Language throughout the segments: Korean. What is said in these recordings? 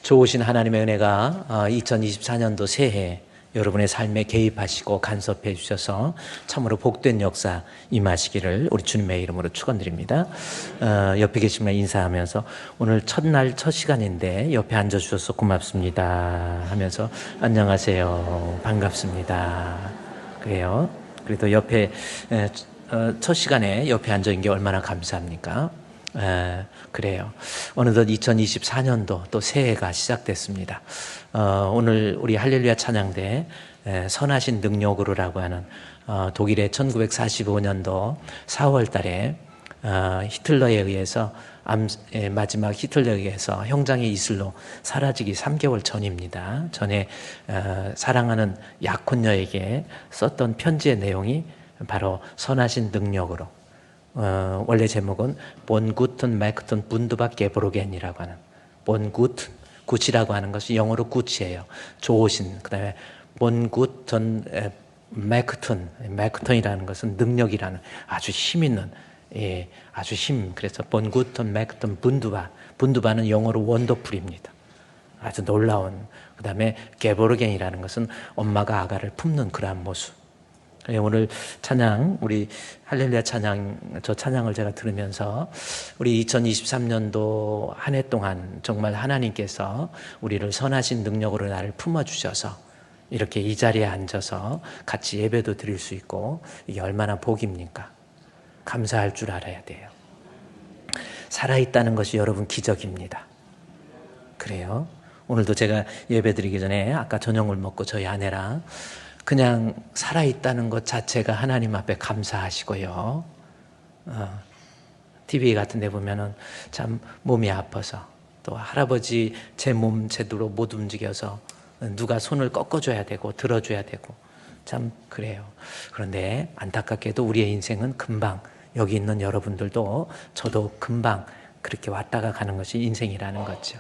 좋으신 하나님의 은혜가 2024년도 새해 여러분의 삶에 개입하시고 간섭해 주셔서 참으로 복된 역사 임하시기를 우리 주님의 이름으로 축원드립니다. 옆에 계시면 인사하면서 오늘 첫날 첫 시간인데 옆에 앉아주셔서 고맙습니다 하면서 안녕하세요, 반갑습니다. 그래요. 그래도 옆에 첫 시간에 옆에 앉아있는 게 얼마나 감사합니까? 그래요. 어느덧 2024년도 또 새해가 시작됐습니다. 오늘 우리 할렐루야 찬양대 선하신 능력으로라고 하는 독일의 1945년도 4월 달에 히틀러에 의해서 마지막 히틀러에 의해서 형장의 이슬로 사라지기 3개월 전입니다. 전에 사랑하는 약혼녀에게 썼던 편지의 내용이 바로 선하신 능력으로, 원래 제목은 본 구튼 맥튼 분두바 게브로겐이라고 하는, 본 구튼, 굿이라고 하는 것이 영어로 굿이에요. 좋으신. 그 다음에 본 구튼 맥튼이라는 것은 능력이라는 아주 힘 있는, 아주 힘. 그래서 본 구튼 맥튼 분두바는 영어로 원더풀입니다. 아주 놀라운. 그 다음에 게브로겐이라는 것은 엄마가 아가를 품는 그러한 모습. 오늘 찬양, 우리 할렐루야 찬양, 저 찬양을 제가 들으면서 우리 2023년도 한 해 동안 정말 하나님께서 우리를 선하신 능력으로 나를 품어주셔서 이렇게 이 자리에 앉아서 같이 예배도 드릴 수 있고, 이게 얼마나 복입니까? 감사할 줄 알아야 돼요. 살아있다는 것이 여러분 기적입니다. 그래요. 오늘도 제가 예배 드리기 전에 아까 저녁을 먹고 저희 아내랑 그냥 살아있다는 것 자체가 하나님 앞에 감사하시고요. TV 같은 데 보면은 참 몸이 아파서 또 할아버지 제 몸 제대로 못 움직여서 누가 손을 꺾어줘야 되고 들어줘야 되고 참 그래요. 그런데 안타깝게도 우리의 인생은 금방, 여기 있는 여러분들도 저도 금방 그렇게 왔다가 가는 것이 인생이라는 거죠.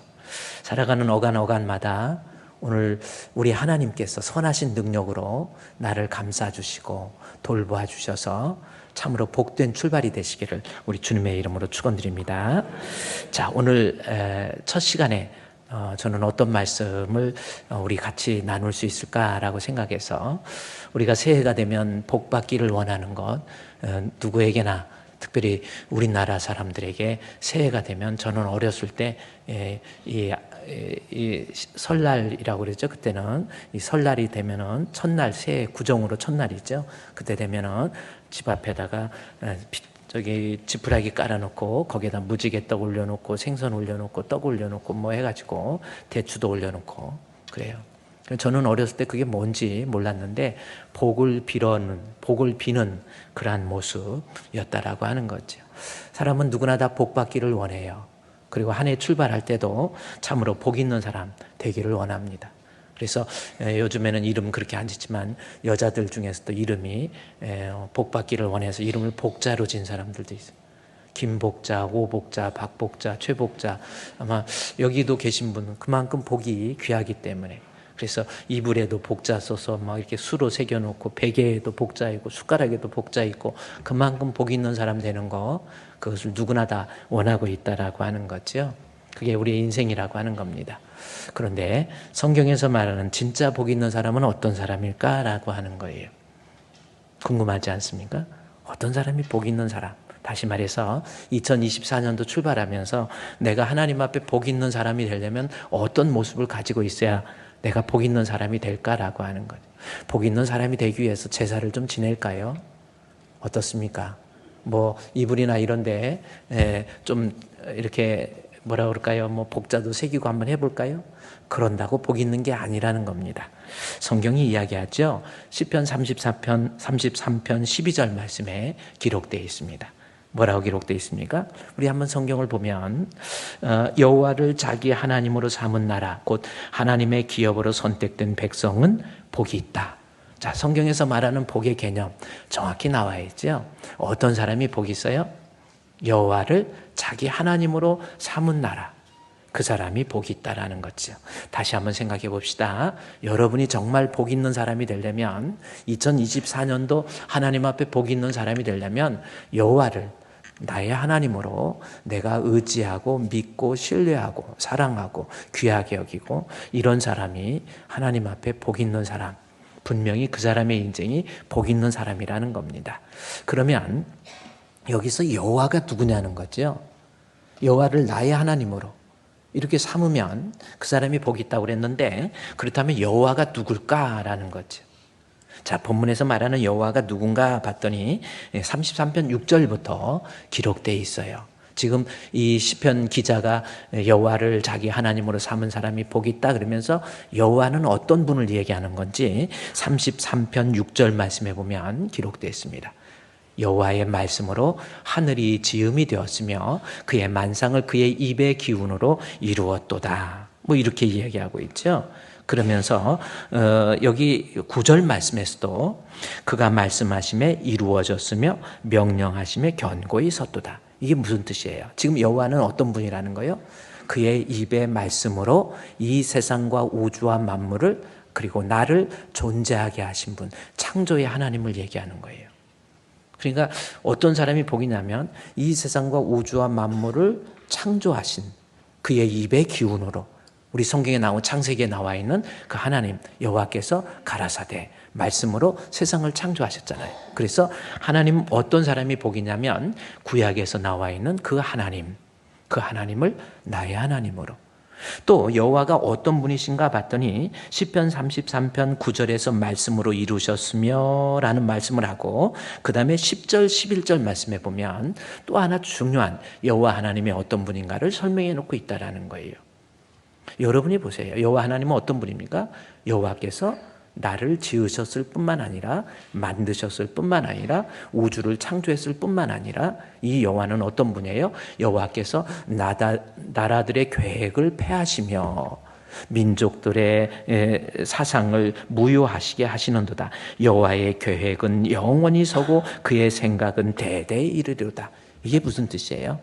살아가는 어간어간마다 오늘 우리 하나님께서 선하신 능력으로 나를 감싸주시고 돌보아 주셔서 참으로 복된 출발이 되시기를 우리 주님의 이름으로 축원드립니다. 자, 오늘 첫 시간에 저는 어떤 말씀을 우리 같이 나눌 수 있을까라고 생각해서, 우리가 새해가 되면 복 받기를 원하는 것, 누구에게나 특별히 우리나라 사람들에게 새해가 되면, 저는 어렸을 때 이 설날이라고 그랬죠. 그때는 이 설날이 되면은 첫날, 새해 구정으로 첫날이죠. 그때 되면은 집 앞에다가 저기 지푸라기 깔아놓고 거기에다 무지개 떡 올려놓고 생선 올려놓고 떡 올려놓고 뭐 해가지고 대추도 올려놓고 그래요. 저는 어렸을 때 그게 뭔지 몰랐는데 복을 비는 그러한 모습이었다라고 하는 거죠. 사람은 누구나 다 복 받기를 원해요. 그리고 한 해 출발할 때도 참으로 복 있는 사람 되기를 원합니다. 그래서 요즘에는 이름 그렇게 안 짓지만 여자들 중에서도 이름이 복 받기를 원해서 이름을 복자로 진 사람들도 있어요. 김복자, 오복자, 박복자, 최복자. 아마 여기도 계신 분은 그만큼 복이 귀하기 때문에, 그래서 이불에도 복자 써서 막 이렇게 수로 새겨놓고, 베개에도 복자 있고, 숟가락에도 복자 있고, 그만큼 복 있는 사람 되는 거, 그것을 누구나 다 원하고 있다라고 하는 거죠. 그게 우리의 인생이라고 하는 겁니다. 그런데 성경에서 말하는 진짜 복 있는 사람은 어떤 사람일까라고 하는 거예요. 궁금하지 않습니까? 어떤 사람이 복 있는 사람? 다시 말해서 2024년도 출발하면서 내가 하나님 앞에 복 있는 사람이 되려면 어떤 모습을 가지고 있어야 내가 복 있는 사람이 될까라고 하는 거죠. 복 있는 사람이 되기 위해서 제사를 좀 지낼까요? 어떻습니까? 뭐 이불이나 이런데 좀 이렇게 뭐라 그럴까요? 뭐 복자도 새기고 한번 해볼까요? 그런다고 복 있는 게 아니라는 겁니다. 성경이 이야기하죠. 시편 33편 12절 말씀에 기록되어 있습니다. 뭐라고 기록되어 있습니까? 우리 한번 성경을 보면 여호와를 자기 하나님으로 삼은 나라, 곧 하나님의 기업으로 선택된 백성은 복이 있다. 자, 성경에서 말하는 복의 개념 정확히 나와 있죠. 어떤 사람이 복이 있어요? 여호와를 자기 하나님으로 삼은 나라, 그 사람이 복이 있다라는 거죠. 다시 한번 생각해 봅시다. 여러분이 정말 복 있는 사람이 되려면, 2024년도 하나님 앞에 복 있는 사람이 되려면 여호와를 나의 하나님으로 내가 의지하고 믿고 신뢰하고 사랑하고 귀하게 여기고 이런 사람이 하나님 앞에 복 있는 사람, 분명히 그 사람의 인생이 복 있는 사람이라는 겁니다. 그러면 여기서 여호와가 누구냐는 거죠. 여호와를 나의 하나님으로 이렇게 삼으면 그 사람이 복이 있다고 그랬는데, 그렇다면 여호와가 누굴까라는 거죠. 자, 본문에서 말하는 여호와가 누군가 봤더니 33편 6절부터 기록되어 있어요. 지금 이 시편 기자가 여호와를 자기 하나님으로 삼은 사람이 복이 있다 그러면서 여호와는 어떤 분을 얘기하는 건지 33편 6절 말씀해 보면 기록되어 있습니다. 여호와의 말씀으로 하늘이 지음이 되었으며 그의 만상을 그의 입의 기운으로 이루었도다. 뭐 이렇게 이야기하고 있죠. 그러면서 여기 9절 말씀에서도 그가 말씀하심에 이루어졌으며 명령하심에 견고히 섰도다. 이게 무슨 뜻이에요? 지금 여호와는 어떤 분이라는 거예요? 그의 입의 말씀으로 이 세상과 우주와 만물을 그리고 나를 존재하게 하신 분, 창조의 하나님을 얘기하는 거예요. 그러니까 어떤 사람이 복이냐면 이 세상과 우주와 만물을 창조하신 그의 입의 기운으로, 우리 성경에 나온 창세기에 나와 있는 그 하나님 여호와께서 가라사대 말씀으로 세상을 창조하셨잖아요. 그래서 하나님 어떤 사람이 복이냐면 구약에서 나와 있는 그 하나님, 그 하나님을 나의 하나님으로. 또 여호와가 어떤 분이신가 봤더니 시편 33편 9절에서 말씀으로 이루셨으며 라는 말씀을 하고, 그 다음에 10절 11절 말씀해 보면 또 하나 중요한 여호와 하나님이 어떤 분인가를 설명해 놓고 있다라는 거예요. 여러분이 보세요. 여호와 하나님은 어떤 분입니까? 여호와께서 나를 지으셨을 뿐만 아니라 만드셨을 뿐만 아니라 우주를 창조했을 뿐만 아니라 이 여호와는 어떤 분이에요? 여호와께서 나라들의 계획을 폐하시며 민족들의 사상을 무효하시게 하시는도다. 여호와의 계획은 영원히 서고 그의 생각은 대대에 이르리로다. 이게 무슨 뜻이에요?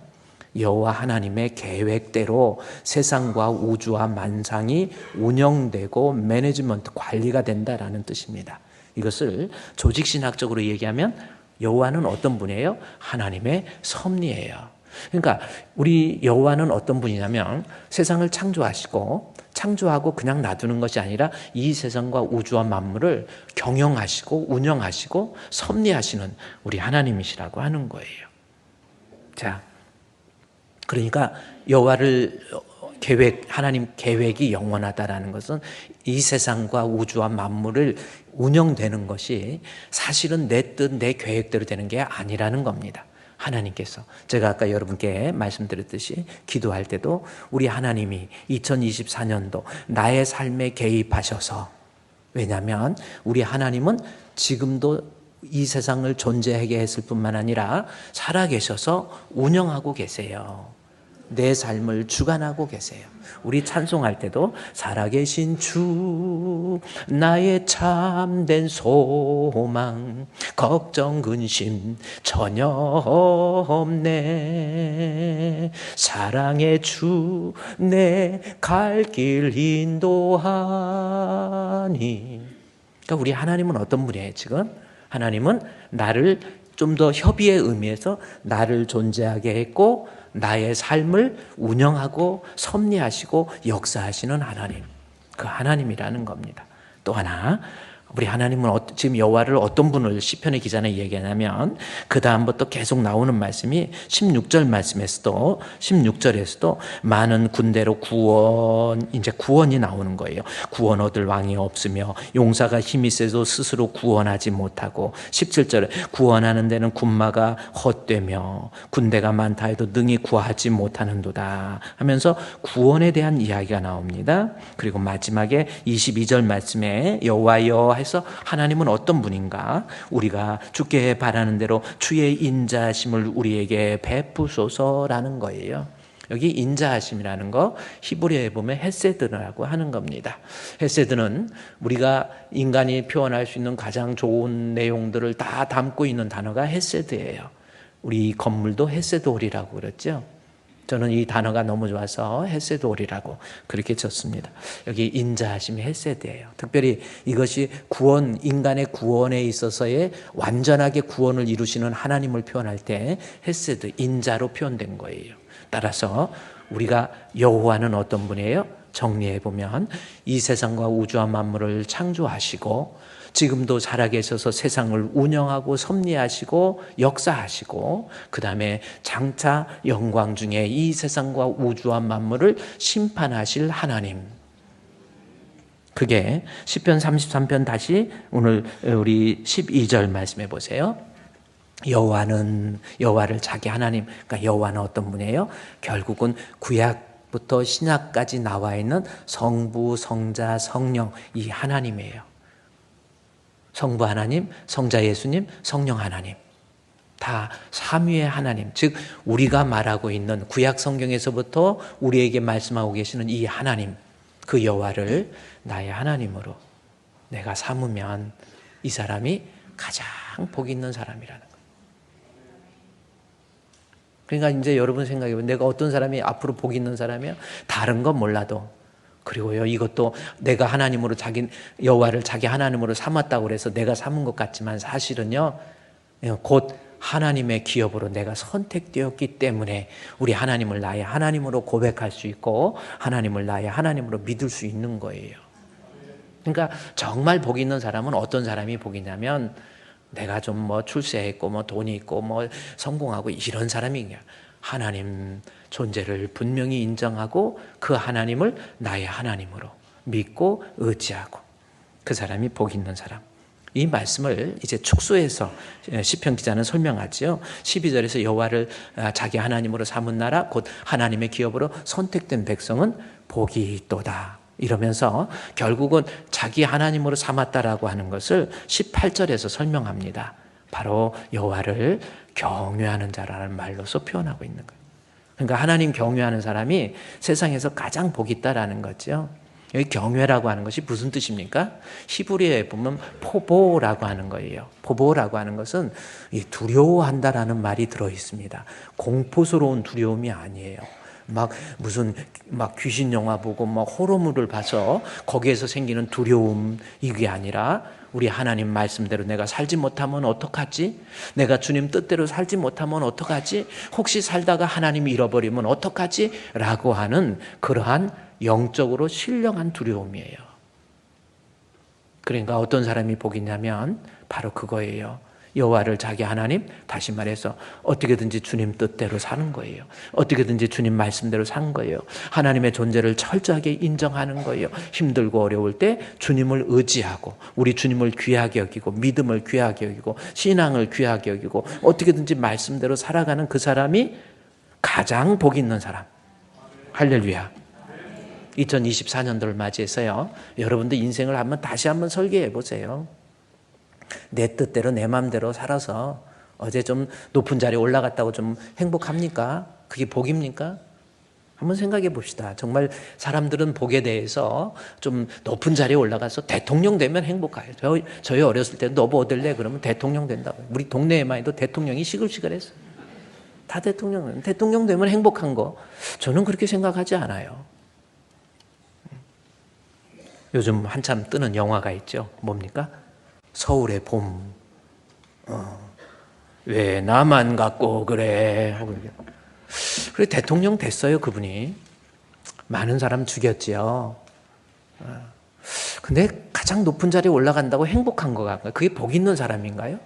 여호와 하나님의 계획대로 세상과 우주와 만상이 운영되고 매니지먼트 관리가 된다라는 뜻입니다. 이것을 조직신학적으로 얘기하면 여호와는 어떤 분이에요? 하나님의 섭리예요. 그러니까 우리 여호와는 어떤 분이냐면 세상을 창조하고 그냥 놔두는 것이 아니라 이 세상과 우주와 만물을 경영하시고 운영하시고 섭리하시는 우리 하나님이시라고 하는 거예요. 자, 그러니까 여호와를 하나님 계획이 영원하다라는 것은 이 세상과 우주와 만물을 운영되는 것이 사실은 내 뜻, 내 계획대로 되는 게 아니라는 겁니다. 하나님께서, 제가 아까 여러분께 말씀드렸듯이 기도할 때도 우리 하나님이 2024년도 나의 삶에 개입하셔서, 왜냐하면 우리 하나님은 지금도 이 세상을 존재하게 했을 뿐만 아니라 살아계셔서 운영하고 계세요. 내 삶을 주관하고 계세요. 우리 찬송할 때도 살아계신 주 나의 참된 소망 걱정 근심 전혀 없네 사랑의 주 내 갈 길 인도하니. 그러니까 우리 하나님은 어떤 분이에요 지금? 하나님은 나를 좀 더 협의의 의미에서 나를 존재하게 했고 나의 삶을 운영하고 섭리하시고 역사하시는 하나님, 그 하나님이라는 겁니다. 또 하나, 우리 하나님은 지금 여호와를 어떤 분을 시편의 기자는 얘기하냐면 그 다음부터 계속 나오는 말씀이 16절 말씀에서도 16절에서도 많은 군대로 이제 구원이 나오는 거예요. 구원 얻을 왕이 없으며 용사가 힘이 세도 스스로 구원하지 못하고 17절에 구원하는 데는 군마가 헛되며 군대가 많다 해도 능히 구하지 못하는도다 하면서 구원에 대한 이야기가 나옵니다. 그리고 마지막에 22절 말씀에 여호와여 해서 하나님은 어떤 분인가? 우리가 주께 바라는 대로 주의 인자하심을 우리에게 베푸소서라는 거예요. 여기 인자하심이라는 거 히브리어에 보면 헤세드라고 하는 겁니다. 헤세드는 우리가 인간이 표현할 수 있는 가장 좋은 내용들을 다 담고 있는 단어가 헤세드예요. 우리 건물도 헤세드홀이라고 그랬죠. 저는 이 단어가 너무 좋아서 헤세드올이라고 그렇게 쳤습니다. 여기 인자하심이 헤세드예요. 특별히 이것이 구원, 인간의 구원에 있어서의 완전하게 구원을 이루시는 하나님을 표현할 때 헤세드, 인자로 표현된 거예요. 따라서 우리가 여호와는 어떤 분이에요? 정리해 보면 이 세상과 우주와 만물을 창조하시고 지금도 살아계셔서 세상을 운영하고 섭리하시고 역사하시고 그 다음에 장차 영광 중에 이 세상과 우주와 만물을 심판하실 하나님. 그게 시편 33편 다시 오늘 우리 12절 말씀해 보세요. 여호와를 자기 하나님, 그러니까 여호와는 어떤 분이에요? 결국은 구약부터 신약까지 나와 있는 성부, 성자, 성령 이 하나님이에요. 성부 하나님, 성자 예수님, 성령 하나님. 다 삼위의 하나님, 즉 우리가 말하고 있는 구약 성경에서부터 우리에게 말씀하고 계시는 이 하나님, 그 여호와를 나의 하나님으로 내가 삼으면 이 사람이 가장 복 있는 사람이라는 거예요. 그러니까 이제 여러분 생각해보면 내가 어떤 사람이 앞으로 복 있는 사람이야? 다른 건 몰라도, 그리고요 이것도 내가 하나님으로 여호와를 자기 하나님으로 삼았다고 그래서 내가 삼은 것 같지만 사실은요 곧 하나님의 기업으로 내가 선택되었기 때문에 우리 하나님을 나의 하나님으로 고백할 수 있고 하나님을 나의 하나님으로 믿을 수 있는 거예요. 그러니까 정말 복 있는 사람은 어떤 사람이 복 있냐면 내가 좀 뭐 출세했고 뭐 돈이 있고 뭐 성공하고 이런 사람이 하나님 존재를 분명히 인정하고 그 하나님을 나의 하나님으로 믿고 의지하고 그 사람이 복 있는 사람. 이 말씀을 이제 축소해서 시편 기자는 설명하지요. 12절에서 여호와를 자기 하나님으로 삼은 나라 곧 하나님의 기업으로 선택된 백성은 복이 있도다. 이러면서 결국은 자기 하나님으로 삼았다라고 하는 것을 18절에서 설명합니다. 바로 여호와를 경외하는 자라는 말로서 표현하고 있는 거예요. 그러니까 하나님 경외하는 사람이 세상에서 가장 복이 있다라는 거죠. 여기 경외라고 하는 것이 무슨 뜻입니까? 히브리어에 보면 포보라고 하는 거예요. 포보라고 하는 것은 두려워한다라는 말이 들어 있습니다. 공포스러운 두려움이 아니에요. 무슨 귀신 영화 보고 호러물을 봐서 거기에서 생기는 두려움, 이게 아니라 우리 하나님 말씀대로 내가 살지 못하면 어떡하지? 내가 주님 뜻대로 살지 못하면 어떡하지? 혹시 살다가 하나님이 잃어버리면 어떡하지? 라고 하는 그러한 영적으로 신령한 두려움이에요. 그러니까 어떤 사람이 복 있냐면 바로 그거예요. 여호와를 자기 하나님, 다시 말해서 어떻게든지 주님 뜻대로 사는 거예요. 어떻게든지 주님 말씀대로 사는 거예요. 하나님의 존재를 철저하게 인정하는 거예요. 힘들고 어려울 때 주님을 의지하고 우리 주님을 귀하게 여기고 믿음을 귀하게 여기고 신앙을 귀하게 여기고 어떻게든지 말씀대로 살아가는 그 사람이 가장 복 있는 사람. 할렐루야. 2024년도를 맞이해서요, 여러분들 인생을 다시 한번 설계해 보세요. 내 뜻대로 내 마음대로 살아서 어제 좀 높은 자리에 올라갔다고 좀 행복합니까? 그게 복입니까? 한번 생각해 봅시다. 정말 사람들은 복에 대해서 좀 높은 자리에 올라가서 대통령 되면 행복해요. 저희 어렸을 때 너 뭐 될래? 그러면 대통령 된다고. 우리 동네에만 해도 대통령이 시끌시끌했어요. 다 대통령 되면 행복한 거. 저는 그렇게 생각하지 않아요. 요즘 한참 뜨는 영화가 있죠. 뭡니까? 서울의 봄. 왜 나만 갖고 그래? 그래 대통령 됐어요, 그분이. 많은 사람 죽였지요. 근데 가장 높은 자리에 올라간다고 행복한 것 같아요. 그게 복 있는 사람인가요?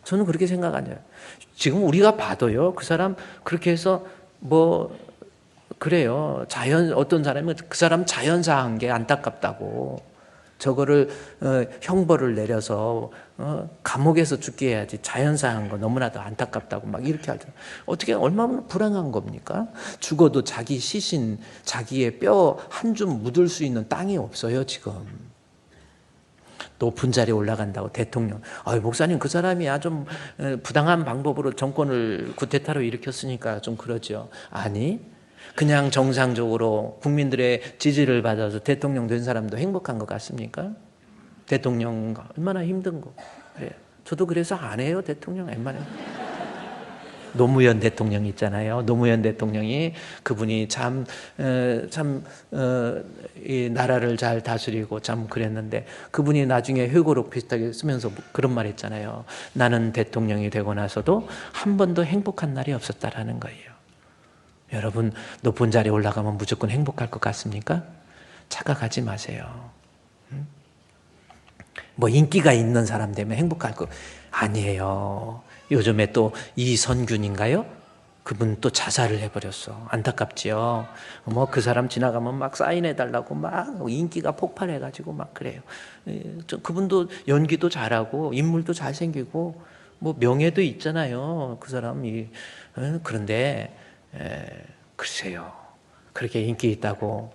저는 그렇게 생각 안 해요. 지금 우리가 봐도요, 그 사람 그렇게 해서 그래요. 어떤 사람은 그 사람 자연사한 게 안타깝다고. 저거를 형벌을 내려서 감옥에서 죽게 해야지 자연사한 거 너무나도 안타깝다고 이렇게 하죠. 어떻게 얼마나 불행한 겁니까? 죽어도 자기 시신, 자기의 뼈 한 줌 묻을 수 있는 땅이 없어요 지금. 높은 자리에 올라간다고 대통령. 목사님 그 사람이야 좀 부당한 방법으로 정권을 쿠데타로 일으켰으니까 좀 그러죠. 아니, 그냥 정상적으로 국민들의 지지를 받아서 대통령 된 사람도 행복한 것 같습니까? 대통령 얼마나 힘든 거. 그래. 저도 그래서 안 해요, 대통령 웬만하면. 노무현 대통령이 있잖아요. 노무현 대통령이 그분이 이 나라를 잘 다스리고 참 그랬는데 그분이 나중에 회고록 비슷하게 쓰면서 그런 말 했잖아요. 나는 대통령이 되고 나서도 한 번도 행복한 날이 없었다라는 거예요. 여러분 높은 자리에 올라가면 무조건 행복할 것 같습니까? 착각하지 마세요. 뭐 인기가 있는 사람 되면 행복할 거 아니에요. 요즘에 또 이선균인가요? 그분 또 자살을 해버렸어. 안타깝지요. 뭐 그 사람 지나가면 막 사인해달라고 막 인기가 폭발해가지고 막 그래요. 그분도 연기도 잘하고 인물도 잘생기고 뭐 명예도 있잖아요. 그 사람이. 그런데 글쎄요. 그렇게 인기 있다고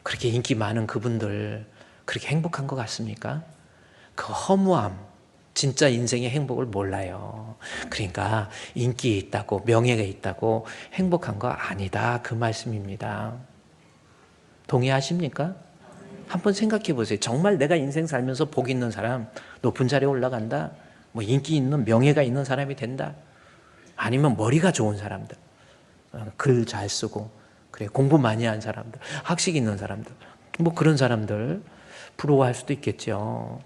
그렇게 인기 많은 그분들 그렇게 행복한 것 같습니까? 그 허무함, 진짜 인생의 행복을 몰라요. 그러니까 인기 있다고 명예가 있다고 행복한 거 아니다 그 말씀입니다. 동의하십니까? 한번 생각해 보세요. 정말 내가 인생 살면서 복 있는 사람, 높은 자리에 올라간다, 뭐 인기 있는 명예가 있는 사람이 된다, 아니면 머리가 좋은 사람들, 글 잘 쓰고 그래 공부 많이 한 사람들, 학식 있는 사람들, 뭐 그런 사람들 부러워할 수도 있겠죠.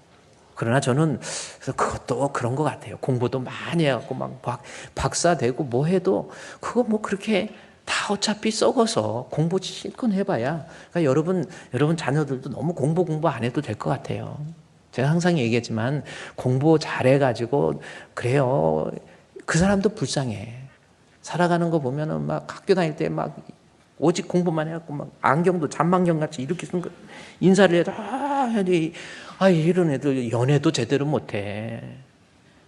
그러나 저는 그것도 그런 것 같아요. 공부도 많이 해갖고 막 박사 되고 뭐 해도 그거 뭐 그렇게 다 어차피 썩어서 공부 실컷 해봐야. 그러니까 여러분 자녀들도 너무 공부 안 해도 될 것 같아요. 제가 항상 얘기했지만 공부 잘해가지고 그래요. 그 사람도 불쌍해. 살아가는 거 보면은 막 학교 다닐 때 막 오직 공부만 해갖고 막 안경도 잔망경 같이 이렇게 쓴 거 인사를 해도 이런 애들 연애도 제대로 못해.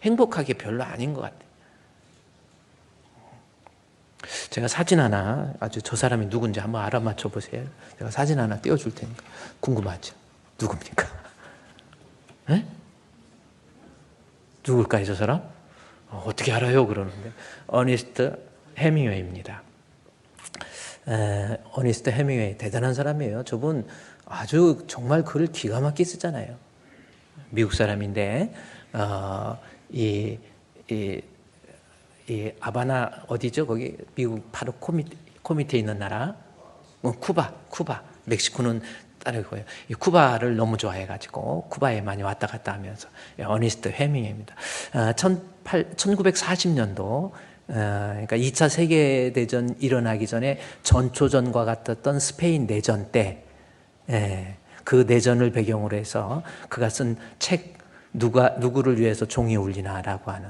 행복하게 별로 아닌 것 같아. 제가 사진 하나 아주 저 사람이 누군지 한번 알아맞혀 보세요. 제가 사진 하나 띄워줄 테니까 궁금하죠? 누굽니까? 에? 누굴까요, 저 사람? 어떻게 알아요? 그러는데 어니스트 해밍웨이입니다. 어니스트 해밍웨이 대단한 사람이에요. 저분 아주 정말 글을 기가 막히게 쓰잖아요. 미국 사람인데 이 아바나 어디죠? 거기 미국 바로 코밑에 있는 나라 쿠바 멕시코는 다르고요. 이 쿠바를 너무 좋아해가지고 쿠바에 많이 왔다 갔다 하면서 어니스트 해밍웨이입니다. 1940년도 그러니까 2차 세계대전 일어나기 전에 전초전과 같았던 스페인 내전 때 그 내전을 배경으로 해서 그가 쓴 책 누구를 위해서 종이 울리나라고 하는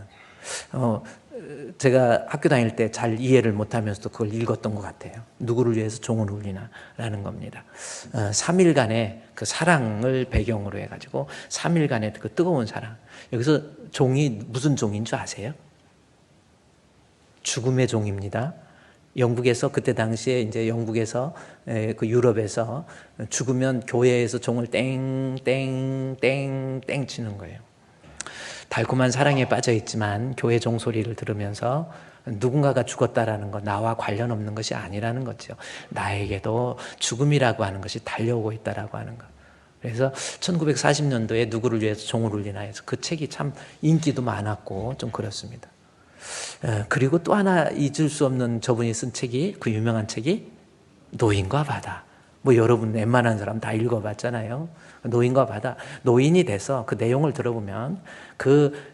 제가 학교 다닐 때 잘 이해를 못하면서도 그걸 읽었던 것 같아요. 누구를 위해서 종을 울리나라는 겁니다. 3일간의 그 사랑을 배경으로 해가지고 3일간의 그 뜨거운 사랑. 여기서 종이 무슨 종인 줄 아세요? 죽음의 종입니다. 영국에서 그때 당시에 이제 영국에서 그 유럽에서 죽으면 교회에서 종을 땡땡땡땡 치는 거예요. 달콤한 사랑에 빠져 있지만 교회 종소리를 들으면서 누군가가 죽었다라는 거 나와 관련 없는 것이 아니라는 거죠. 나에게도 죽음이라고 하는 것이 달려오고 있다라고 하는 거. 그래서 1940년도에 누구를 위해서 종을 울리나 해서 그 책이 참 인기도 많았고 좀 그렇습니다. 그리고 또 하나 잊을 수 없는 저분이 쓴 책이 그 유명한 책이 노인과 바다. 뭐 여러분 웬만한 사람 다 읽어봤잖아요. 노인과 바다. 노인이 돼서 그 내용을 들어보면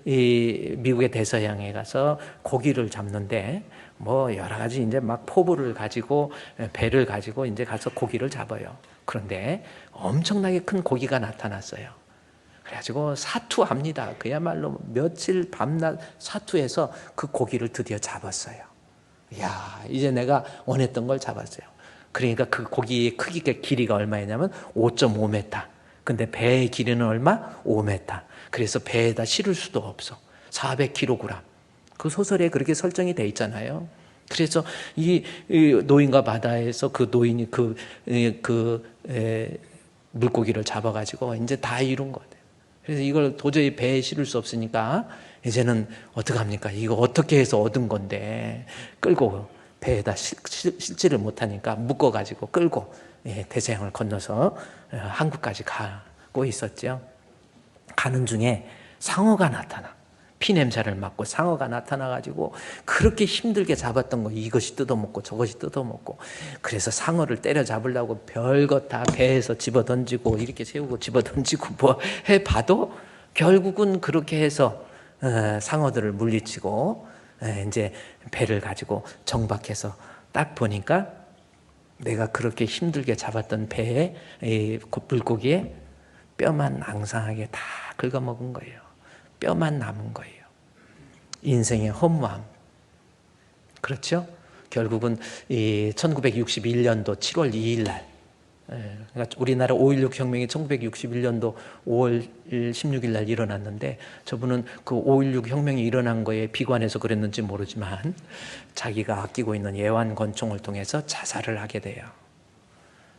이 미국의 대서양에 가서 고기를 잡는데 뭐 여러 가지 이제 막 포부를 가지고 배를 가지고 이제 가서 고기를 잡아요. 그런데 엄청나게 큰 고기가 나타났어요. 그래가지고 사투합니다. 그야말로 며칠 밤낮 사투해서 그 고기를 드디어 잡았어요. 이야, 이제 내가 원했던 걸 잡았어요. 그러니까 그 고기의 크기가 길이가 얼마였냐면 5.5m. 근데 배의 길이는 얼마? 5m. 그래서 배에다 실을 수도 없어. 400kg. 그 소설에 그렇게 설정이 돼 있잖아요. 그래서 이 노인과 바다에서 그 노인이 물고기를 잡아가지고 이제 다 이룬 거예요. 그래서 이걸 도저히 배에 실을 수 없으니까 이제는 어떡합니까? 이거 어떻게 해서 얻은 건데 끌고 배에다 실지를 못하니까 묶어가지고 끌고 대서양을 건너서 한국까지 가고 있었죠. 가는 중에 상어가 나타나. 피 냄새를 맡고 상어가 나타나가지고 그렇게 힘들게 잡았던 거, 이것이 뜯어먹고 저것이 뜯어먹고, 그래서 상어를 때려잡으려고 별것 다 배에서 집어던지고 이렇게 세우고 집어던지고 뭐 해봐도 결국은 그렇게 해서 상어들을 물리치고 이제 배를 가지고 정박해서 딱 보니까 내가 그렇게 힘들게 잡았던 배에 물고기에 뼈만 앙상하게 다 긁어먹은 거예요. 뼈만 남은 거예요. 인생의 허무함. 그렇죠? 결국은 1961년도 7월 2일 날, 그러니까 우리나라 5.16 혁명이 1961년도 5월 16일 날 일어났는데, 저분은 그 5.16 혁명이 일어난 거에 비관해서 그랬는지 모르지만 자기가 아끼고 있는 예완 권총을 통해서 자살을 하게 돼요.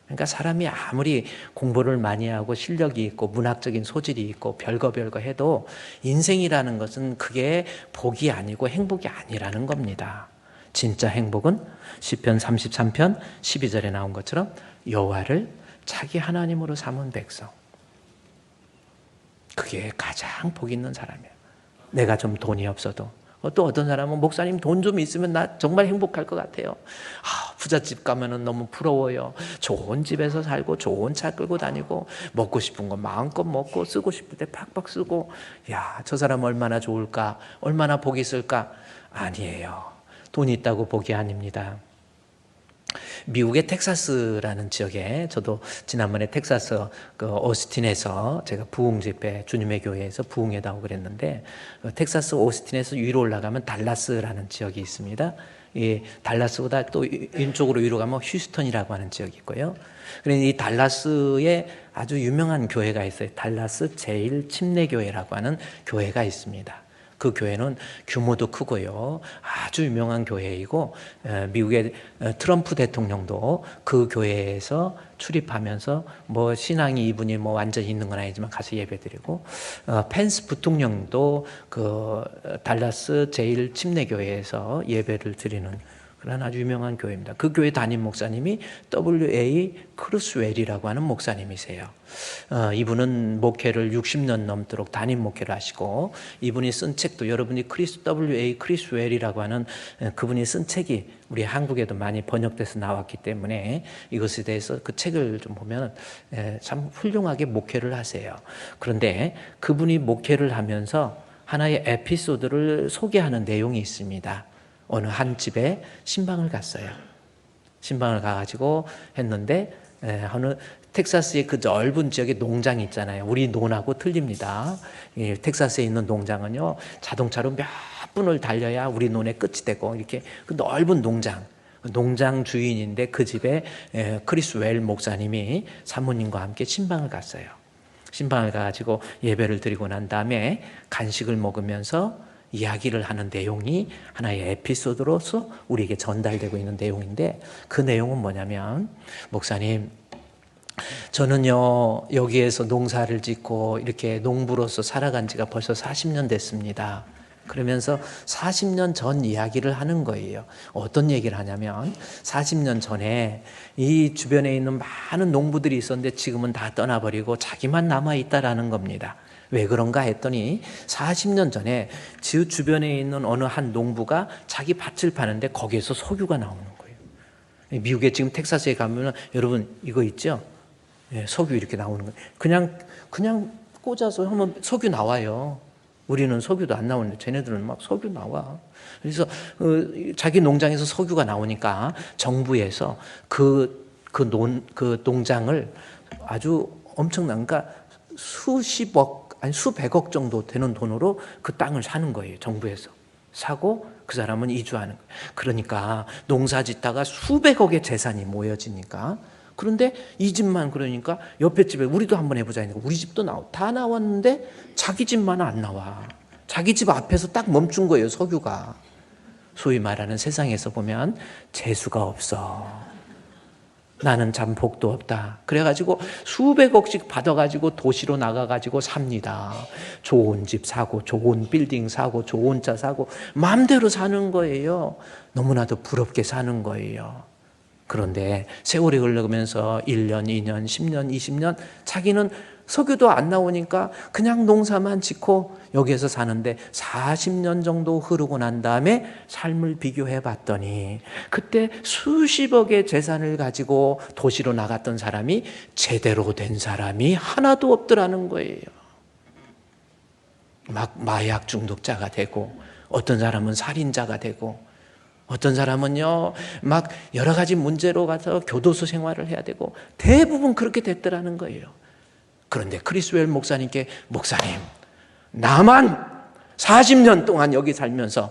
그러니까 사람이 아무리 공부를 많이 하고 실력이 있고 문학적인 소질이 있고 별거 해도 인생이라는 것은 그게 복이 아니고 행복이 아니라는 겁니다. 진짜 행복은 시편 33편 12절에 나온 것처럼 여호와를 자기 하나님으로 삼은 백성, 그게 가장 복 있는 사람이에요. 내가 좀 돈이 없어도, 또 어떤 사람은 목사님 돈 좀 있으면 나 정말 행복할 것 같아요. 부잣집 가면은 너무 부러워요. 좋은 집에서 살고 좋은 차 끌고 다니고 먹고 싶은 거 마음껏 먹고 쓰고 싶을 때 팍팍 쓰고, 야, 저 사람 얼마나 좋을까, 얼마나 복이 있을까. 아니에요. 돈이 있다고 복이 아닙니다. 미국의 텍사스라는 지역에, 저도 지난번에 텍사스 그 오스틴에서 제가 부흥 집회, 주님의 교회에서 부흥회다고 그랬는데, 텍사스 오스틴에서 위로 올라가면 달라스라는 지역이 있습니다. 이 달라스보다 또 인쪽으로 위로 가면 휴스턴이라고 하는 지역이 있고요. 그래서 이 달라스에 아주 유명한 교회가 있어요. 달라스 제일 침례교회라고 하는 교회가 있습니다. 그 교회는 규모도 크고요, 아주 유명한 교회이고, 미국의 트럼프 대통령도 그 교회에서 출입하면서 뭐 신앙이 이분이 뭐 완전히 있는 건 아니지만 가서 예배드리고, 펜스 부통령도 그 달라스 제일 침례교회에서 예배를 드리는 그런 아주 유명한 교회입니다. 그 교회 담임 목사님이 W.A. 크루스웰이라고 하는 목사님이세요. 이분은 목회를 60년 넘도록 담임 목회를 하시고, 이분이 쓴 책도 여러분이 W.A. 크루스웰이라고 하는 그분이 쓴 책이 우리 한국에도 많이 번역돼서 나왔기 때문에 이것에 대해서 그 책을 좀 보면 참 훌륭하게 목회를 하세요. 그런데 그분이 목회를 하면서 하나의 에피소드를 소개하는 내용이 있습니다. 어느 한 집에 신방을 갔어요. 신방을 가가지고 했는데, 어느 텍사스의 그 넓은 지역에 농장이 있잖아요. 우리 논하고 틀립니다. 이 텍사스에 있는 농장은요, 자동차로 몇 분을 달려야 우리 논의 끝이 되고, 이렇게 그 넓은 농장 주인인데, 그 집에 크리스 웰 목사님이 사모님과 함께 신방을 갔어요. 신방을 가가지고 예배를 드리고 난 다음에 간식을 먹으면서 이야기를 하는 내용이 하나의 에피소드로서 우리에게 전달되고 있는 내용인데, 그 내용은 뭐냐면, 목사님, 저는요 여기에서 농사를 짓고 이렇게 농부로서 살아간 지가 벌써 40년 됐습니다. 그러면서 40년 전 이야기를 하는 거예요. 어떤 얘기를 하냐면, 40년 전에 이 주변에 있는 많은 농부들이 있었는데 지금은 다 떠나버리고 자기만 남아있다라는 겁니다. 왜 그런가 했더니, 40년 전에 그 주변에 있는 어느 한 농부가 자기 밭을 파는데 거기에서 석유가 나오는 거예요. 미국에 지금 텍사스에 가면 여러분 이거 있죠? 석유 이렇게 나오는 거예요. 그냥 꽂아서 하면 석유 나와요. 우리는 석유도 안 나오는데 쟤네들은 막 석유 나와. 그래서 자기 농장에서 석유가 나오니까 정부에서 그 농장을 아주 엄청난, 그러니까 수십억 아니 수백억 정도 되는 돈으로 그 땅을 사는 거예요. 정부에서 사고 그 사람은 이주하는 거예요. 그러니까 농사 짓다가 수백억의 재산이 모여지니까, 그런데 이 집만, 그러니까 옆에 집에 우리도 한번 해보자 하니까 우리 집도 다 나왔는데 자기 집만 안 나와. 자기 집 앞에서 딱 멈춘 거예요, 석유가. 소위 말하는 세상에서 보면 재수가 없어. 나는 참 복도 없다. 그래가지고 수백억씩 받아가지고 도시로 나가가지고 삽니다. 좋은 집 사고, 좋은 빌딩 사고, 좋은 차 사고, 마음대로 사는 거예요. 너무나도 부럽게 사는 거예요. 그런데 세월이 흘러가면서 1년, 2년, 10년, 20년, 자기는 석유도 안 나오니까 그냥 농사만 짓고 여기에서 사는데 40년 정도 흐르고 난 다음에 삶을 비교해 봤더니 그때 수십억의 재산을 가지고 도시로 나갔던 사람이 제대로 된 사람이 하나도 없더라는 거예요. 막 마약 중독자가 되고, 어떤 사람은 살인자가 되고, 어떤 사람은요 막 여러 가지 문제로 가서 교도소 생활을 해야 되고, 대부분 그렇게 됐더라는 거예요. 그런데 크리스웰 목사님께, 목사님, 나만 40년 동안 여기 살면서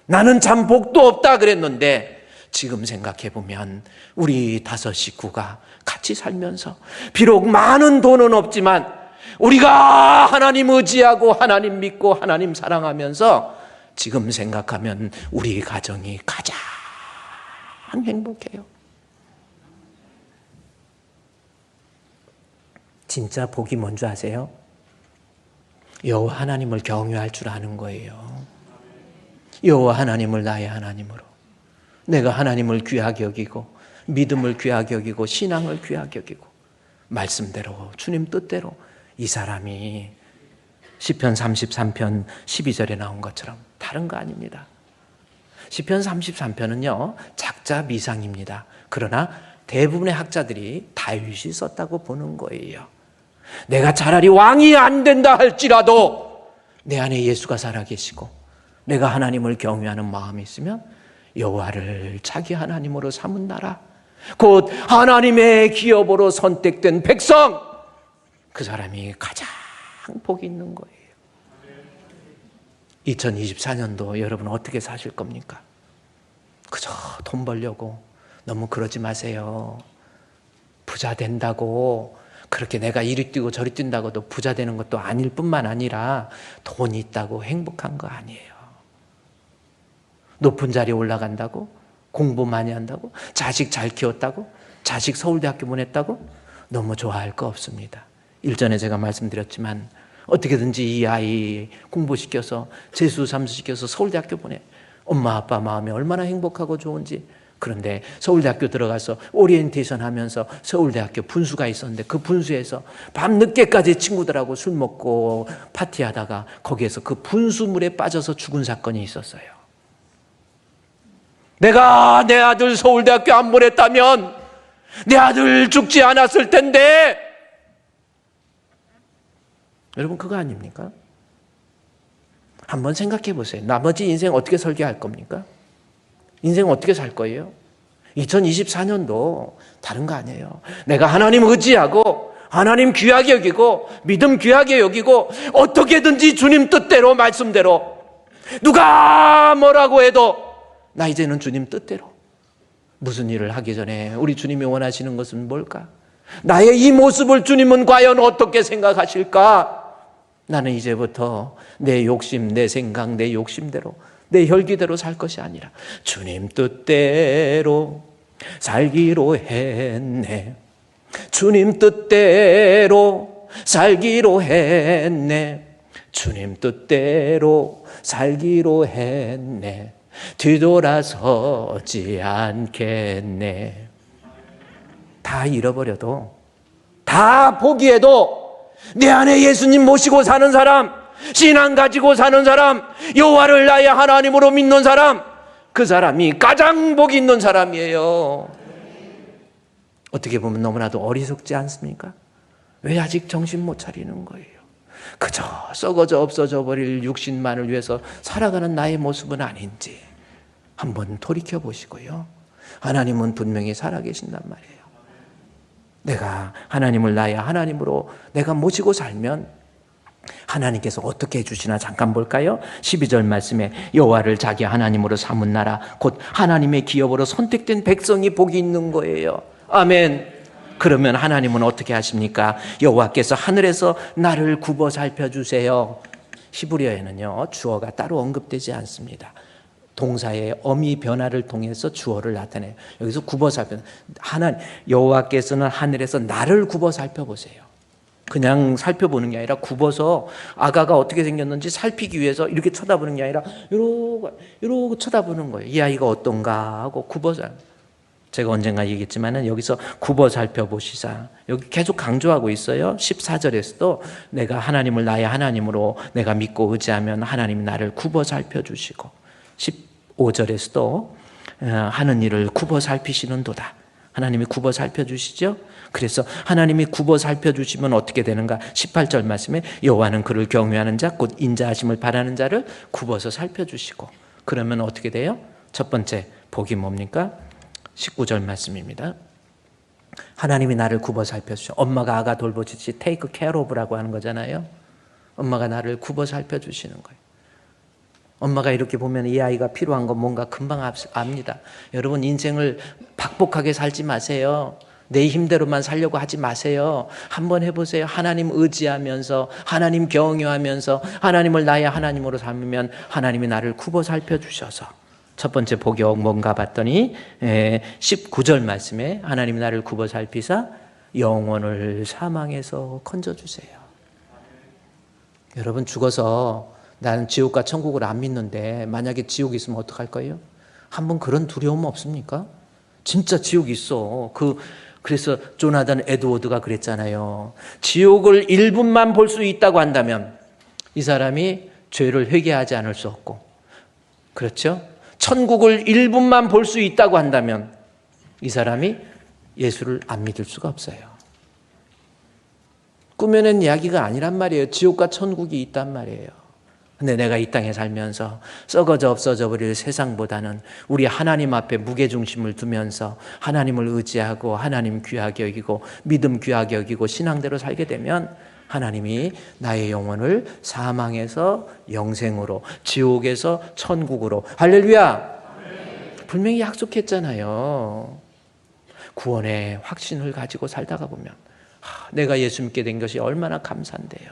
나는 참 복도 없다 그랬는데, 지금 생각해 보면 우리 5 식구가 같이 살면서 비록 많은 돈은 없지만 우리가 하나님 의지하고 하나님 믿고 하나님 사랑하면서 지금 생각하면 우리 가정이 가장 행복해요. 진짜 복이 뭔지 아세요? 여호와 하나님을 경외할 줄 아는 거예요. 여호와 하나님을 나의 하나님으로, 내가 하나님을 귀하게 여기고 믿음을 귀하게 여기고 신앙을 귀하게 여기고 말씀대로 주님 뜻대로 이 사람이 시편 33편 12절에 나온 것처럼 다른 거 아닙니다. 시편 33편은요 작자 미상입니다. 그러나 대부분의 학자들이 다윗이 썼다고 보는 거예요. 내가 차라리 왕이 안 된다 할지라도 내 안에 예수가 살아계시고 내가 하나님을 경외하는 마음이 있으면 여호와를 자기 하나님으로 삼은 나라, 곧 하나님의 기업으로 선택된 백성, 그 사람이 가장 복이 있는 거예요. 2024년도 여러분 어떻게 사실 겁니까? 그저 돈 벌려고 너무 그러지 마세요. 부자 된다고 그렇게 내가 이리 뛰고 저리 뛴다고도 부자 되는 것도 아닐 뿐만 아니라 돈이 있다고 행복한 거 아니에요. 높은 자리에 올라간다고, 공부 많이 한다고, 자식 잘 키웠다고, 자식 서울대학교 보냈다고 너무 좋아할 거 없습니다. 일전에 제가 말씀드렸지만 어떻게든지 이 아이 공부시켜서 재수 삼수시켜서 서울대학교 보내. 엄마 아빠 마음이 얼마나 행복하고 좋은지. 그런데 서울대학교 들어가서 오리엔테이션 하면서 서울대학교 분수가 있었는데 그 분수에서 밤늦게까지 친구들하고 술 먹고 파티하다가 거기에서 그 분수물에 빠져서 죽은 사건이 있었어요. 내가 내 아들 서울대학교 안 보냈다면 내 아들 죽지 않았을 텐데. 여러분 그거 아닙니까? 한번 생각해 보세요. 나머지 인생 어떻게 설계할 겁니까? 인생 어떻게 살 거예요? 2024년도 다른 거 아니에요. 내가 하나님 의지하고 하나님 귀하게 여기고 믿음 귀하게 여기고 어떻게든지 주님 뜻대로 말씀대로 누가 뭐라고 해도 나 이제는 주님 뜻대로. 무슨 일을 하기 전에 우리 주님이 원하시는 것은 뭘까? 나의 이 모습을 주님은 과연 어떻게 생각하실까? 나는 이제부터 내 욕심, 내 생각, 내 욕심대로, 내 혈기대로 살 것이 아니라 주님 뜻대로 살기로 했네. 주님 뜻대로 살기로 했네. 주님 뜻대로 살기로 했네. 뒤돌아서지 않겠네. 다 잃어버려도, 다 포기해도 내 안에 예수님 모시고 사는 사람, 신앙 가지고 사는 사람, 여호와를 나의 하나님으로 믿는 사람, 그 사람이 가장 복이 있는 사람이에요. 어떻게 보면 너무나도 어리석지 않습니까? 왜 아직 정신 못 차리는 거예요? 그저 썩어져 없어져 버릴 육신만을 위해서 살아가는 나의 모습은 아닌지 한번 돌이켜 보시고요. 하나님은 분명히 살아계신단 말이에요. 내가 하나님을 나의 하나님으로 내가 모시고 살면 하나님께서 어떻게 해주시나 잠깐 볼까요? 12절 말씀에 여호와를 자기 하나님으로 삼은 나라, 곧 하나님의 기업으로 선택된 백성이 복이 있는 거예요. 아멘. 그러면 하나님은 어떻게 하십니까? 여호와께서 하늘에서 나를 굽어 살펴주세요. 히브리어에는요 주어가 따로 언급되지 않습니다. 동사의 어미 변화를 통해서 주어를 나타내요. 여기서 굽어 살펴, 여호와께서는 하늘에서 나를 굽어 살펴보세요. 그냥 살펴보는 게 아니라 굽어서 아가가 어떻게 생겼는지 살피기 위해서 이렇게 쳐다보는 게 아니라 이러고 쳐다보는 거예요. 이 아이가 어떤가 하고 굽어서 제가 언젠가 얘기했지만은 여기서 굽어 살펴보시자. 여기 계속 강조하고 있어요. 14절에서도 내가 하나님을 나의 하나님으로 내가 믿고 의지하면 하나님이 나를 굽어 살펴주시고, 15절에서도 하는 일을 굽어 살피시는도다. 하나님이 굽어 살펴주시죠. 그래서 하나님이 굽어 살펴주시면 어떻게 되는가? 18절 말씀에 여호와는 그를 경외하는 자 곧 인자하심을 바라는 자를 굽어서 살펴주시고, 그러면 어떻게 돼요? 첫 번째 복이 뭡니까? 19절 말씀입니다. 하나님이 나를 굽어 살펴주셔. 엄마가 아가 돌보듯이 take care of라고 하는 거잖아요. 엄마가 나를 굽어 살펴주시는 거예요. 엄마가 이렇게 보면 이 아이가 필요한 건 뭔가 금방 압니다. 여러분, 인생을 박복하게 살지 마세요. 내 힘대로만 살려고 하지 마세요. 한번 해보세요. 하나님 의지하면서, 하나님 경외하면서, 하나님을 나의 하나님으로 삼으면 하나님이 나를 굽어 살펴주셔서, 첫 번째 복이 뭔가 봤더니 19절 말씀에 하나님이 나를 굽어 살피사 영혼을 사망에서 건져주세요. 여러분, 죽어서 나는 지옥과 천국을 안 믿는데 만약에 지옥이 있으면 어떡할 거예요? 한번 그런 두려움 없습니까? 진짜 지옥이 있어. 그래서 조나단 에드워드가 그랬잖아요. 지옥을 1분만 볼 수 있다고 한다면 이 사람이 죄를 회개하지 않을 수 없고, 그렇죠? 천국을 1분만 볼 수 있다고 한다면 이 사람이 예수를 안 믿을 수가 없어요. 꾸며낸 이야기가 아니란 말이에요. 지옥과 천국이 있단 말이에요. 근데 내가 이 땅에 살면서 썩어져 없어져 버릴 세상보다는 우리 하나님 앞에 무게중심을 두면서 하나님을 의지하고 하나님 귀하게 여기고 믿음 귀하게 여기고 신앙대로 살게 되면 하나님이 나의 영혼을 사망에서 영생으로, 지옥에서 천국으로, 할렐루야! 분명히 약속했잖아요. 구원의 확신을 가지고 살다가 보면 내가 예수 믿게 된 것이 얼마나 감사한데요.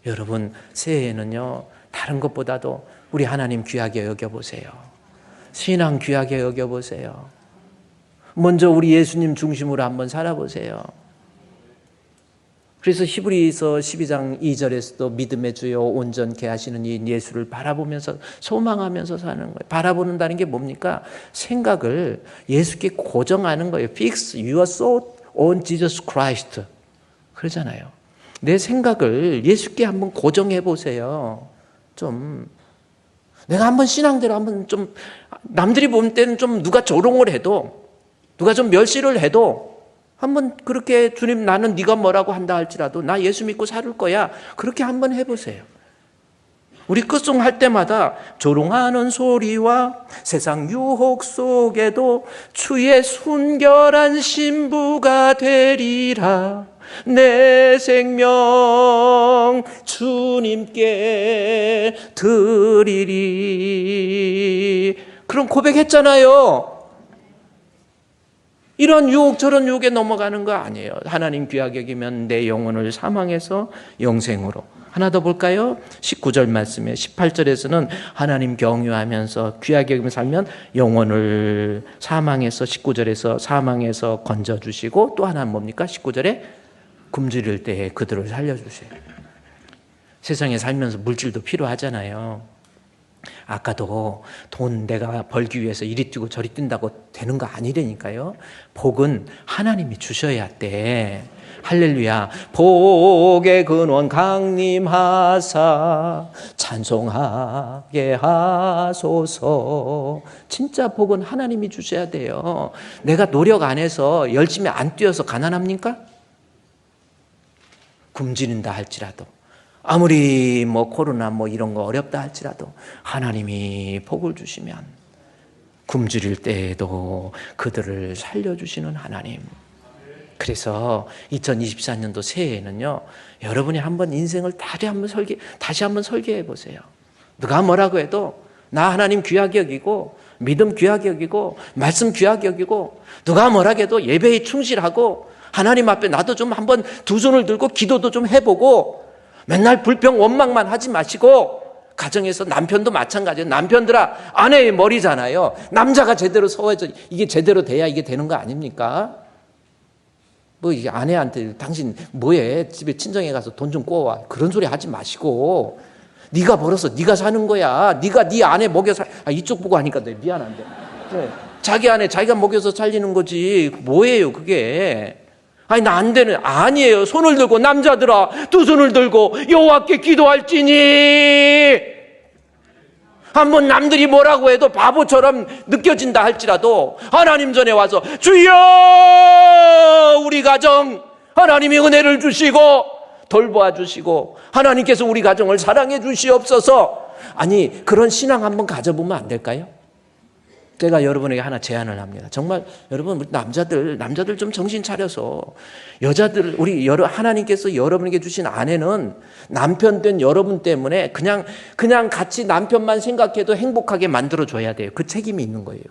여러분, 새해에는요, 다른 것보다도 우리 하나님 귀하게 여겨보세요. 신앙 귀하게 여겨보세요. 먼저 우리 예수님 중심으로 한번 살아보세요. 그래서 히브리서 12장 2절에서도 믿음의 주요 온전케 하시는 이 예수를 바라보면서 소망하면서 사는 거예요. 바라보는다는 게 뭡니까? 생각을 예수께 고정하는 거예요. Fix your thought on Jesus Christ. 그러잖아요. 내 생각을 예수께 한번 고정해 보세요. 내가 한번 신앙대로 한번 좀, 남들이 볼 때는 좀 누가 조롱을 해도, 누가 좀 멸시를 해도 한번 그렇게, 주님 나는 네가 뭐라고 한다 할지라도 나 예수 믿고 살 거야, 그렇게 한번 해보세요. 우리 끝송할 때마다 조롱하는 소리와 세상 유혹 속에도 주의 순결한 신부가 되리라. 내 생명 주님께 드리리. 그런 고백했잖아요. 이런 유혹 저런 유혹에 넘어가는 거 아니에요. 하나님 귀하게 여기면 내 영혼을 사망에서 영생으로. 하나 더 볼까요? 19절 말씀에 18절에서는 하나님 경유하면서 귀하게 여기면 살면 영혼을 사망에서, 19절에서 사망에서 건져주시고, 또 하나는 뭡니까? 19절에 굶주릴 때에 그들을 살려주세요. 세상에 살면서 물질도 필요하잖아요. 아까도 돈 내가 벌기 위해서 이리 뛰고 저리 뛴다고 되는 거 아니라니까요. 복은 하나님이 주셔야 돼. 할렐루야. 복의 근원 강림하사 찬송하게 하소서. 진짜 복은 하나님이 주셔야 돼요. 내가 노력 안 해서 열심히 안 뛰어서 가난합니까? 굶주린다 할지라도, 아무리 코로나 이런 거 어렵다 할지라도 하나님이 복을 주시면 굶주릴 때에도 그들을 살려주시는 하나님. 그래서 2024년도 새해에는요, 여러분이 한번 인생을 다시 한번 설계해 보세요. 누가 뭐라고 해도 나 하나님 귀하게 여기고, 믿음 귀하게 여기고, 말씀 귀하게 여기고, 누가 뭐라고 해도 예배에 충실하고, 하나님 앞에 나도 좀 한번 두 손을 들고 기도도 좀 해보고, 맨날 불평 원망만 하지 마시고, 가정에서 남편도 마찬가지예요. 남편들아, 아내의 머리잖아요. 남자가 제대로 서야죠. 이게 제대로 돼야 이게 되는 거 아닙니까? 이게 아내한테 당신 뭐해? 집에 친정에 가서 돈 좀 꼬아. 그런 소리 하지 마시고, 네가 벌어서 네가 사는 거야. 네가 네 아내 먹여 이쪽 보고 하니까 미안한데. 그래. 자기 안에 자기가 먹여서 살리는 거지. 뭐예요 그게? 아니 나 안 되는. 아니에요. 손을 들고 남자들아 두 손을 들고 여호와께 기도할지니. 한번 남들이 뭐라고 해도 바보처럼 느껴진다 할지라도 하나님 전에 와서 주여 우리 가정 하나님이 은혜를 주시고 돌보아 주시고 하나님께서 우리 가정을 사랑해 주시옵소서. 아니 그런 신앙 한번 가져보면 안 될까요? 제가 여러분에게 하나 제안을 합니다. 정말 여러분 남자들 좀 정신 차려서 여자들 하나님께서 여러분에게 주신 아내는 남편 된 여러분 때문에 그냥 같이 남편만 생각해도 행복하게 만들어 줘야 돼요. 그 책임이 있는 거예요.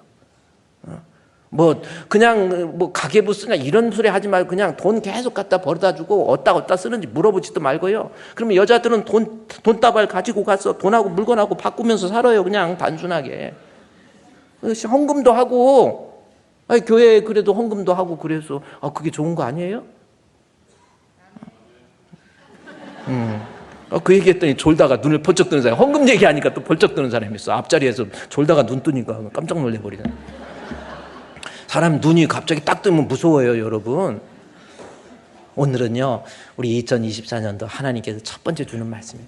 그냥 가계부 쓰냐 이런 소리 하지 말고 그냥 돈 계속 갖다 벌어다 주고 어디다 쓰는지 물어보지도 말고요. 그러면 여자들은 돈다발 가지고 가서 돈하고 물건하고 바꾸면서 살아요. 그냥 단순하게. 헌금도 하고, 교회에 그래도 헌금도 하고 그래서, 그게 좋은 거 아니에요? 그 얘기했더니 졸다가 눈을 번쩍 뜨는 사람, 헌금 얘기하니까 또 번쩍 뜨는 사람이 있어. 앞자리에서 졸다가 눈 뜨니까 깜짝 놀래버리네. 사람 눈이 갑자기 딱 뜨면 무서워요, 여러분. 오늘은요, 우리 2024년도 하나님께서 첫 번째 주는 말씀이에요.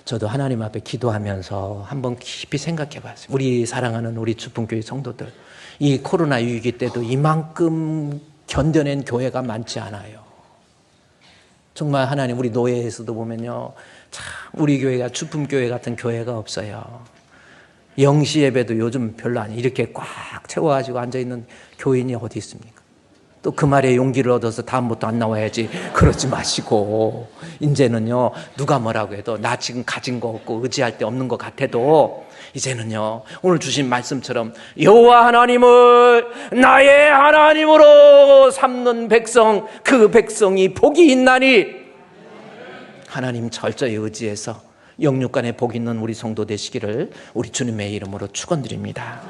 저도 하나님 앞에 기도하면서 한번 깊이 생각해 봤어요. 우리 사랑하는 우리 주품교회 성도들, 이 코로나 위기 때도 이만큼 견뎌낸 교회가 많지 않아요. 정말 하나님 우리 노예에서도 보면요, 참 우리 교회가 주품교회 같은 교회가 없어요. 영시 예배도 요즘 별로 아니에요. 이렇게 꽉 채워가지고 앉아있는 교인이 어디 있습니까? 또 그 말에 용기를 얻어서 다음부터 안 나와야지 그러지 마시고, 이제는요 누가 뭐라고 해도 나 지금 가진 거 없고 의지할 데 없는 것 같아도 이제는요 오늘 주신 말씀처럼 여호와 하나님을 나의 하나님으로 삼는 백성, 그 백성이 복이 있나니, 하나님 철저히 의지해서 영육간에 복 있는 우리 성도 되시기를 우리 주님의 이름으로 축원드립니다.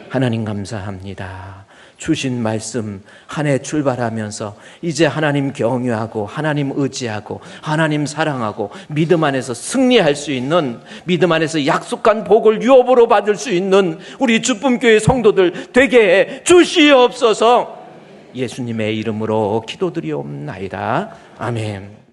하나님 감사합니다. 주신 말씀 한 해 출발하면서 이제 하나님 경외하고 하나님 의지하고 하나님 사랑하고 믿음 안에서 승리할 수 있는, 믿음 안에서 약속한 복을 유업으로 받을 수 있는 우리 주품교회 성도들 되게 해 주시옵소서. 예수님의 이름으로 기도드리옵나이다. 아멘.